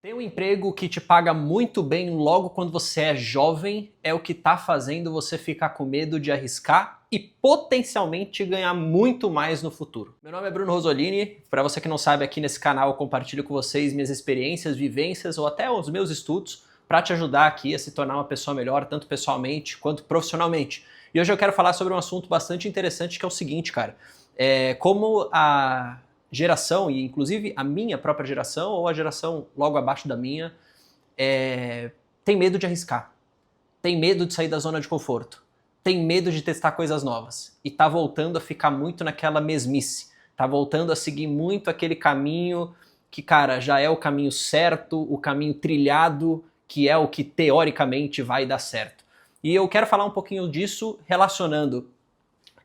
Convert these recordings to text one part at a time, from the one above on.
Ter um emprego que te paga muito bem logo quando você é jovem é o que está fazendo você ficar com medo de arriscar e potencialmente ganhar muito mais no futuro. Meu nome é Bruno Rosolini, para você que não sabe, aqui nesse canal eu compartilho com vocês minhas experiências, vivências ou até os meus estudos para te ajudar aqui a se tornar uma pessoa melhor, tanto pessoalmente quanto profissionalmente. E hoje eu quero falar sobre um assunto bastante interessante que é o seguinte, cara, como a geração, e inclusive a minha própria geração ou a geração logo abaixo da minha, tem medo de arriscar, tem medo de sair da zona de conforto, tem medo de testar coisas novas e tá voltando a ficar muito naquela mesmice, tá voltando a seguir muito aquele caminho que, cara, já é o caminho certo, o caminho trilhado, que é o que teoricamente vai dar certo. E eu quero falar um pouquinho disso relacionando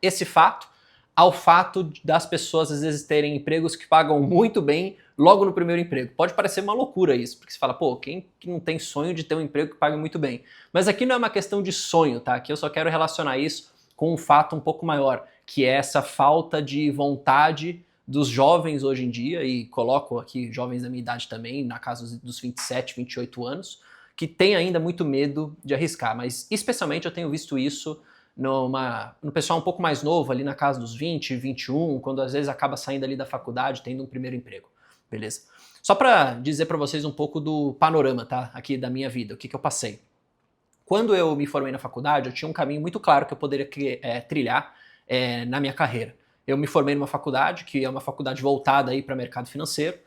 esse fato ao fato das pessoas às vezes terem empregos que pagam muito bem logo no primeiro emprego. Pode parecer uma loucura isso, porque você fala, pô, quem que não tem sonho de ter um emprego que pague muito bem? Mas aqui não é uma questão de sonho, tá? Aqui eu só quero relacionar isso com um fato um pouco maior, que é essa falta de vontade dos jovens hoje em dia, e coloco aqui jovens da minha idade também, na casa dos 27, 28 anos, que tem ainda muito medo de arriscar, mas especialmente eu tenho visto isso no pessoal um pouco mais novo, ali na casa dos 20, 21, quando às vezes acaba saindo ali da faculdade, tendo um primeiro emprego, beleza? Só para dizer para vocês um pouco do panorama, tá? Aqui da minha vida, o que eu passei. Quando eu me formei na faculdade, eu tinha um caminho muito claro que eu poderia trilhar na minha carreira. Eu me formei numa faculdade, que é uma faculdade voltada aí para mercado financeiro,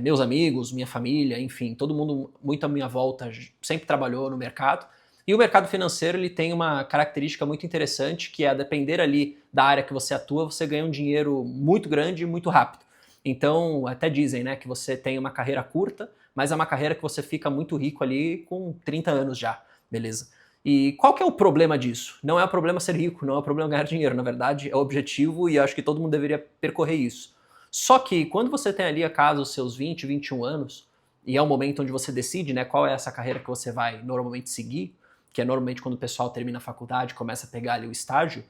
meus amigos, minha família, enfim, todo mundo muito à minha volta sempre trabalhou no mercado. E o mercado financeiro ele tem uma característica muito interessante, que é a depender ali da área que você atua, você ganha um dinheiro muito grande e muito rápido. Então, até dizem, né, que você tem uma carreira curta, mas é uma carreira que você fica muito rico ali com 30 anos já, beleza? E qual que é o problema disso? Não é o problema ser rico, não é o problema ganhar dinheiro, na verdade é o objetivo e acho que todo mundo deveria percorrer isso. Só que quando você tem ali a casa os seus 20, 21 anos, e é o momento onde você decide, né, qual é essa carreira que você vai normalmente seguir, que é normalmente quando o pessoal termina a faculdade, começa a pegar ali o estágio,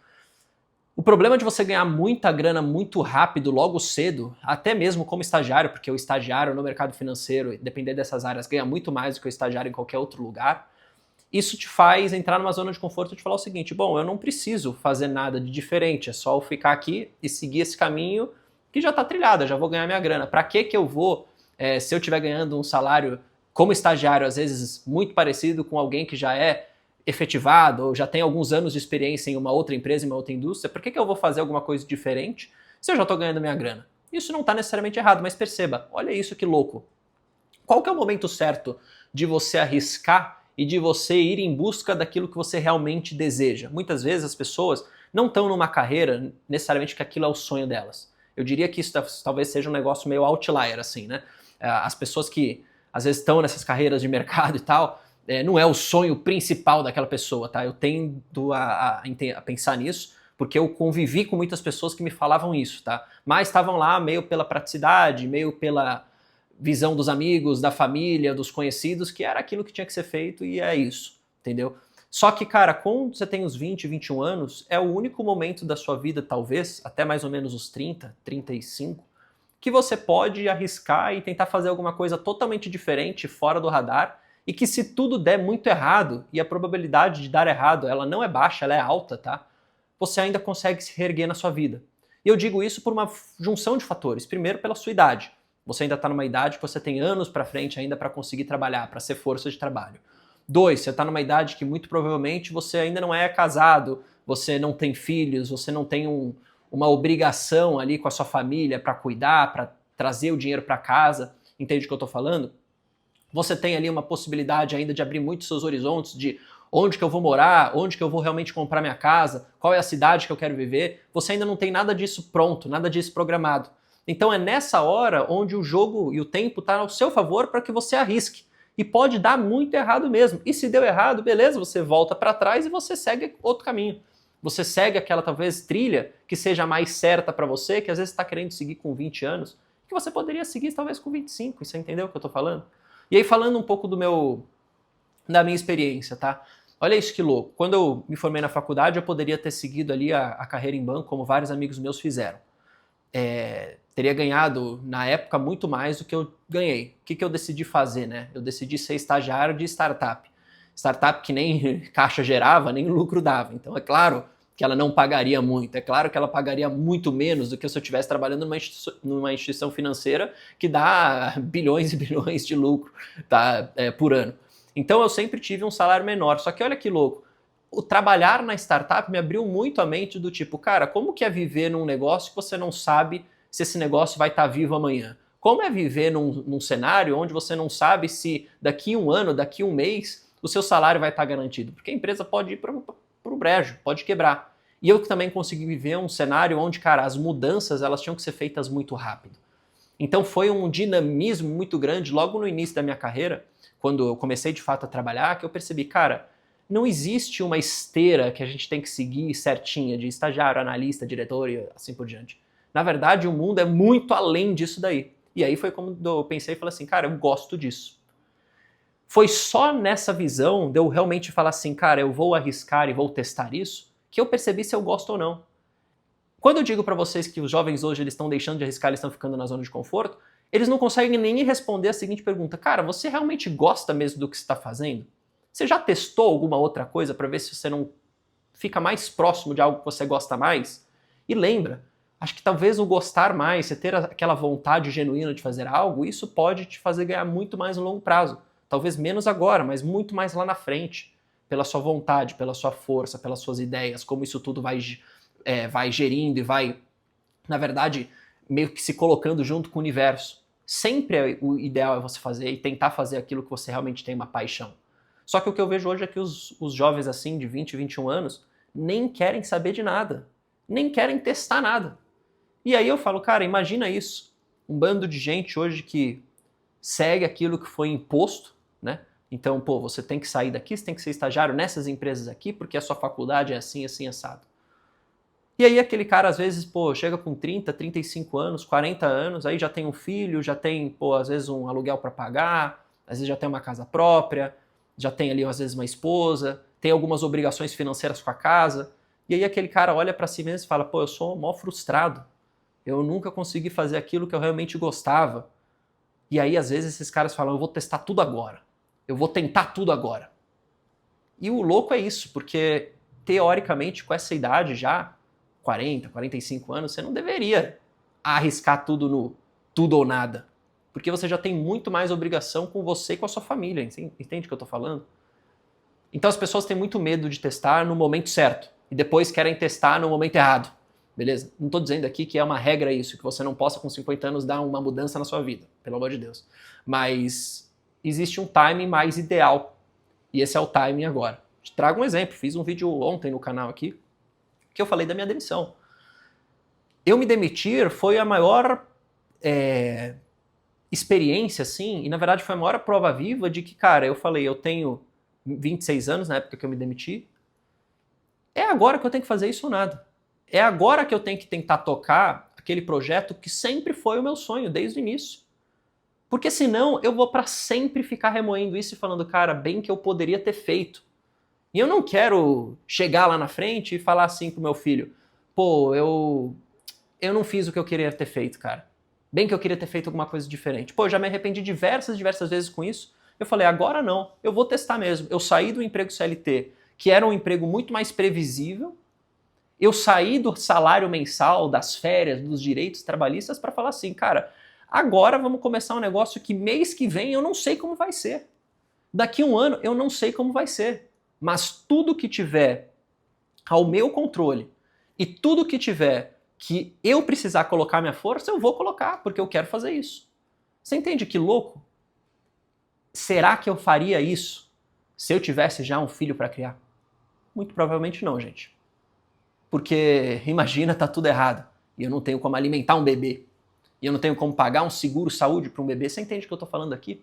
o problema de você ganhar muita grana muito rápido, logo cedo, até mesmo como estagiário, porque o estagiário no mercado financeiro, dependendo dessas áreas, ganha muito mais do que o estagiário em qualquer outro lugar, isso te faz entrar numa zona de conforto e te falar o seguinte, bom, eu não preciso fazer nada de diferente, é só eu ficar aqui e seguir esse caminho que já está trilhado, eu já vou ganhar minha grana. Para que eu vou, se eu estiver ganhando um salário como estagiário, às vezes muito parecido com alguém que já é efetivado ou já tem alguns anos de experiência em uma outra empresa, em uma outra indústria, por que eu vou fazer alguma coisa diferente se eu já estou ganhando minha grana? Isso não está necessariamente errado, mas perceba, olha isso que louco. Qual que é o momento certo de você arriscar e de você ir em busca daquilo que você realmente deseja? Muitas vezes as pessoas não estão numa carreira necessariamente que aquilo é o sonho delas. Eu diria que isso talvez seja um negócio meio outlier, assim, né? As pessoas que às vezes estão nessas carreiras de mercado e tal, não é o sonho principal daquela pessoa, tá? Eu tendo a pensar nisso, porque eu convivi com muitas pessoas que me falavam isso, tá? Mas estavam lá meio pela praticidade, meio pela visão dos amigos, da família, dos conhecidos, que era aquilo que tinha que ser feito e é isso, entendeu? Só que, cara, quando você tem os 20, 21 anos, é o único momento da sua vida, talvez, até mais ou menos os 30, 35, que você pode arriscar e tentar fazer alguma coisa totalmente diferente, fora do radar, e que se tudo der muito errado, e a probabilidade de dar errado, ela não é baixa, ela é alta, tá? Você ainda consegue se reerguer na sua vida. E eu digo isso por uma junção de fatores. Primeiro, pela sua idade. Você ainda está numa idade que você tem anos para frente ainda para conseguir trabalhar, para ser força de trabalho. 2, você está numa idade que muito provavelmente você ainda não é casado, você não tem filhos, você não tem uma obrigação ali com a sua família para cuidar, para trazer o dinheiro para casa. Entende o que eu estou falando? Você tem ali uma possibilidade ainda de abrir muito seus horizontes de onde que eu vou morar, onde que eu vou realmente comprar minha casa, qual é a cidade que eu quero viver. Você ainda não tem nada disso pronto, nada disso programado. Então é nessa hora onde o jogo e o tempo está ao seu favor para que você arrisque. E pode dar muito errado mesmo. E se deu errado, beleza, você volta para trás e você segue outro caminho. Você segue aquela talvez trilha que seja mais certa para você, que às vezes está querendo seguir com 20 anos, que você poderia seguir talvez com 25, você entendeu o que eu estou falando? E aí falando um pouco da minha experiência, tá? Olha isso que louco. Quando eu me formei na faculdade, eu poderia ter seguido ali a carreira em banco, como vários amigos meus fizeram. Teria ganhado, na época, muito mais do que eu ganhei. O que eu decidi fazer, né? Eu decidi ser estagiário de startup. Startup que nem caixa gerava, nem lucro dava. Então, é claro que ela não pagaria muito. É claro que ela pagaria muito menos do que se eu estivesse trabalhando numa instituição financeira que dá bilhões e bilhões de lucro, tá, por ano. Então, eu sempre tive um salário menor. Só que olha que louco. O trabalhar na startup me abriu muito a mente do tipo, cara, como que é viver num negócio que você não sabe se esse negócio vai estar vivo amanhã? Como é viver num cenário onde você não sabe se daqui um ano, daqui um mês, o seu salário vai estar garantido? Porque a empresa pode ir para o brejo, pode quebrar. E eu também consegui viver um cenário onde, cara, as mudanças elas tinham que ser feitas muito rápido. Então foi um dinamismo muito grande logo no início da minha carreira, quando eu comecei de fato a trabalhar, que eu percebi, cara, não existe uma esteira que a gente tem que seguir certinha de estagiário, analista, diretor e assim por diante. Na verdade, o mundo é muito além disso daí. E aí foi como eu pensei e falei assim, cara, eu gosto disso. Foi só nessa visão de eu realmente falar assim, cara, eu vou arriscar e vou testar isso, que eu percebi se eu gosto ou não. Quando eu digo para vocês que os jovens hoje eles estão deixando de arriscar, eles estão ficando na zona de conforto, eles não conseguem nem responder a seguinte pergunta, cara, você realmente gosta mesmo do que você está fazendo? Você já testou alguma outra coisa para ver se você não fica mais próximo de algo que você gosta mais? E lembra, acho que talvez o gostar mais, você ter aquela vontade genuína de fazer algo, isso pode te fazer ganhar muito mais no longo prazo. Talvez menos agora, mas muito mais lá na frente. Pela sua vontade, pela sua força, pelas suas ideias, como isso tudo vai gerindo e vai, na verdade, meio que se colocando junto com o universo. Sempre o ideal é você fazer e tentar fazer aquilo que você realmente tem uma paixão. Só que o que eu vejo hoje é que os jovens assim, de 20, 21 anos, nem querem saber de nada. Nem querem testar nada. E aí eu falo, cara, imagina isso. Um bando de gente hoje que segue aquilo que foi imposto, né? Então, pô, você tem que sair daqui, você tem que ser estagiário nessas empresas aqui, porque a sua faculdade é assim, assim, assado. E aí aquele cara, às vezes, pô, chega com 30, 35 anos, 40 anos, aí já tem um filho, já tem, pô, às vezes um aluguel para pagar, às vezes já tem uma casa própria, já tem ali, às vezes, uma esposa, tem algumas obrigações financeiras com a casa, e aí aquele cara olha para si mesmo e fala, pô, eu sou mó frustrado, eu nunca consegui fazer aquilo que eu realmente gostava. E aí, às vezes, esses caras falam, eu vou testar tudo agora, eu vou tentar tudo agora. E o louco é isso, porque, teoricamente, com essa idade já, 40, 45 anos, você não deveria arriscar tudo no tudo ou nada. Porque você já tem muito mais obrigação com você e com a sua família, entende o que eu tô falando? Então as pessoas têm muito medo de testar no momento certo e depois querem testar no momento errado, beleza? Não tô dizendo aqui que é uma regra isso, que você não possa com 50 anos dar uma mudança na sua vida, pelo amor de Deus. Mas existe um timing mais ideal e esse é o timing agora. Te trago um exemplo, fiz um vídeo ontem no canal aqui que eu falei da minha demissão. Eu me demitir foi a maior experiência, assim, e na verdade foi a maior prova viva de que, cara, eu falei, eu tenho 26 anos na época que eu me demiti, é agora que eu tenho que fazer isso ou nada. É agora que eu tenho que tentar tocar aquele projeto que sempre foi o meu sonho, desde o início. Porque senão eu vou para sempre ficar remoendo isso e falando, cara, bem que eu poderia ter feito. E eu não quero chegar lá na frente e falar assim pro meu filho, pô, eu não fiz o que eu queria ter feito, cara. Bem que eu queria ter feito alguma coisa diferente. Pô, já me arrependi diversas vezes com isso. Eu falei, agora não, eu vou testar mesmo. Eu saí do emprego CLT, que era um emprego muito mais previsível. Eu saí do salário mensal, das férias, dos direitos trabalhistas para falar assim, cara, agora vamos começar um negócio que mês que vem eu não sei como vai ser. Daqui um ano eu não sei como vai ser. Mas tudo que tiver ao meu controle e tudo que tiver que eu precisar colocar minha força, eu vou colocar, porque eu quero fazer isso. Você entende que louco? Será que eu faria isso se eu tivesse já um filho para criar? Muito provavelmente não, gente. Porque, imagina, tá tudo errado. E eu não tenho como alimentar um bebê. E eu não tenho como pagar um seguro saúde para um bebê. Você entende o que eu tô falando aqui?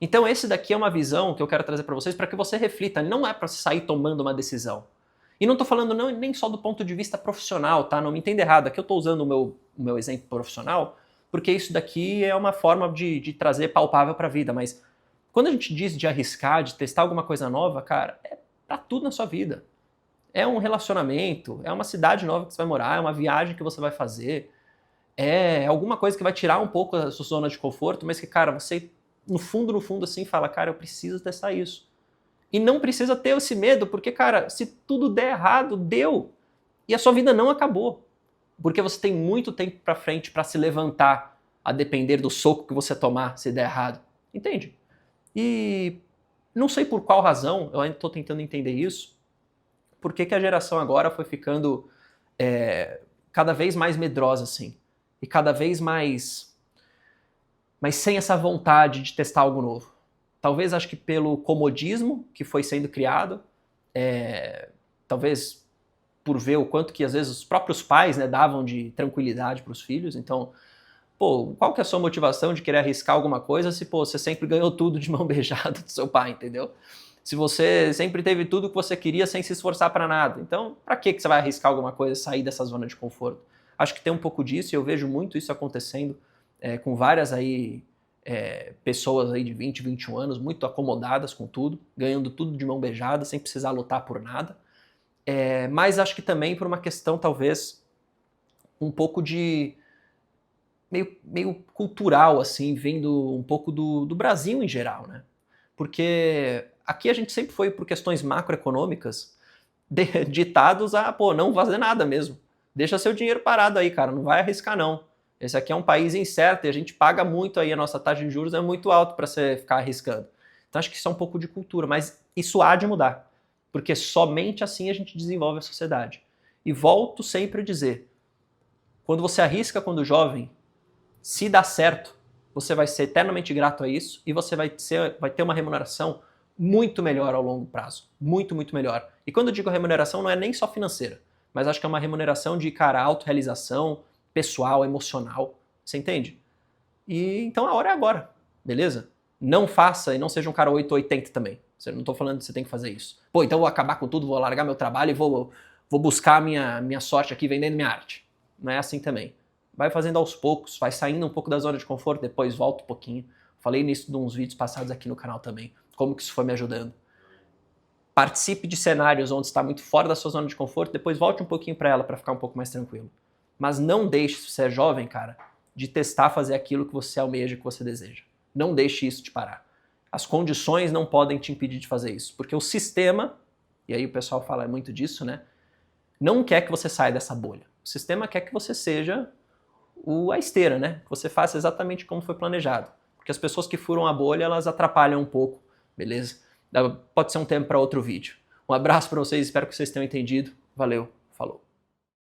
Então esse daqui é uma visão que eu quero trazer para vocês para que você reflita. Não é para sair tomando uma decisão. E não estou falando nem só do ponto de vista profissional, tá? Não me entenda errado. Aqui eu estou usando o meu exemplo profissional, porque isso daqui é uma forma de trazer palpável para a vida. Mas quando a gente diz de arriscar, de testar alguma coisa nova, cara, é para tudo na sua vida. É um relacionamento, é uma cidade nova que você vai morar, é uma viagem que você vai fazer. É alguma coisa que vai tirar um pouco da sua zona de conforto, mas que, cara, você, no fundo, assim, fala, cara, eu preciso testar isso. E não precisa ter esse medo, porque, cara, se tudo der errado, deu. E a sua vida não acabou. Porque você tem muito tempo pra frente pra se levantar, a depender do soco que você tomar se der errado. Entende? E não sei por qual razão, eu ainda estou tentando entender isso, por que a geração agora foi ficando cada vez mais medrosa, assim. E cada vez mais sem essa vontade de testar algo novo. Talvez acho que pelo comodismo que foi sendo criado, talvez por ver o quanto que às vezes os próprios pais, né, davam de tranquilidade para os filhos. Então, pô, qual que é a sua motivação de querer arriscar alguma coisa se, pô, você sempre ganhou tudo de mão beijada do seu pai, entendeu? Se você sempre teve tudo que você queria sem se esforçar para nada. Então, para que você vai arriscar alguma coisa e sair dessa zona de conforto? Acho que tem um pouco disso e eu vejo muito isso acontecendo com várias aí pessoas aí de 20, 21 anos, muito acomodadas com tudo, ganhando tudo de mão beijada, sem precisar lutar por nada. Mas acho que também por uma questão, talvez, um pouco de meio cultural, assim, vindo um pouco do Brasil em geral, né? Porque aqui a gente sempre foi, por questões macroeconômicas, ditados a, pô, não fazer nada mesmo. Deixa seu dinheiro parado aí, cara, não vai arriscar não. Esse aqui é um país incerto e a gente paga muito aí, a nossa taxa de juros é muito alta para você ficar arriscando. Então acho que isso é um pouco de cultura, mas isso há de mudar, porque somente assim a gente desenvolve a sociedade. E volto sempre a dizer, quando você arrisca quando jovem, se dá certo, você vai ser eternamente grato a isso e você vai ter uma remuneração muito melhor ao longo prazo. Muito, muito melhor. E quando eu digo remuneração, não é nem só financeira, mas acho que é uma remuneração de, cara, autorrealização, pessoal, emocional. Você entende? E então a hora é agora, beleza? Não faça e não seja um cara 880 também. Eu não tô falando que você tem que fazer isso. Pô, então eu vou acabar com tudo, vou largar meu trabalho e vou buscar minha sorte aqui vendendo minha arte. Não é assim também. Vai fazendo aos poucos, vai saindo um pouco da zona de conforto, depois volta um pouquinho. Falei nisso de uns vídeos passados aqui no canal também, como que isso foi me ajudando. Participe de cenários onde está muito fora da sua zona de conforto, depois volte um pouquinho para ela para ficar um pouco mais tranquilo. Mas não deixe, se você é jovem, cara, de testar fazer aquilo que você almeja, que você deseja. Não deixe isso te parar. As condições não podem te impedir de fazer isso, porque o sistema, e aí o pessoal fala muito disso, né? Não quer que você saia dessa bolha. O sistema quer que você seja a esteira, né? Que você faça exatamente como foi planejado. Porque as pessoas que furam a bolha, elas atrapalham um pouco, beleza? Pode ser um tempo para outro vídeo. Um abraço para vocês, espero que vocês tenham entendido. Valeu, falou.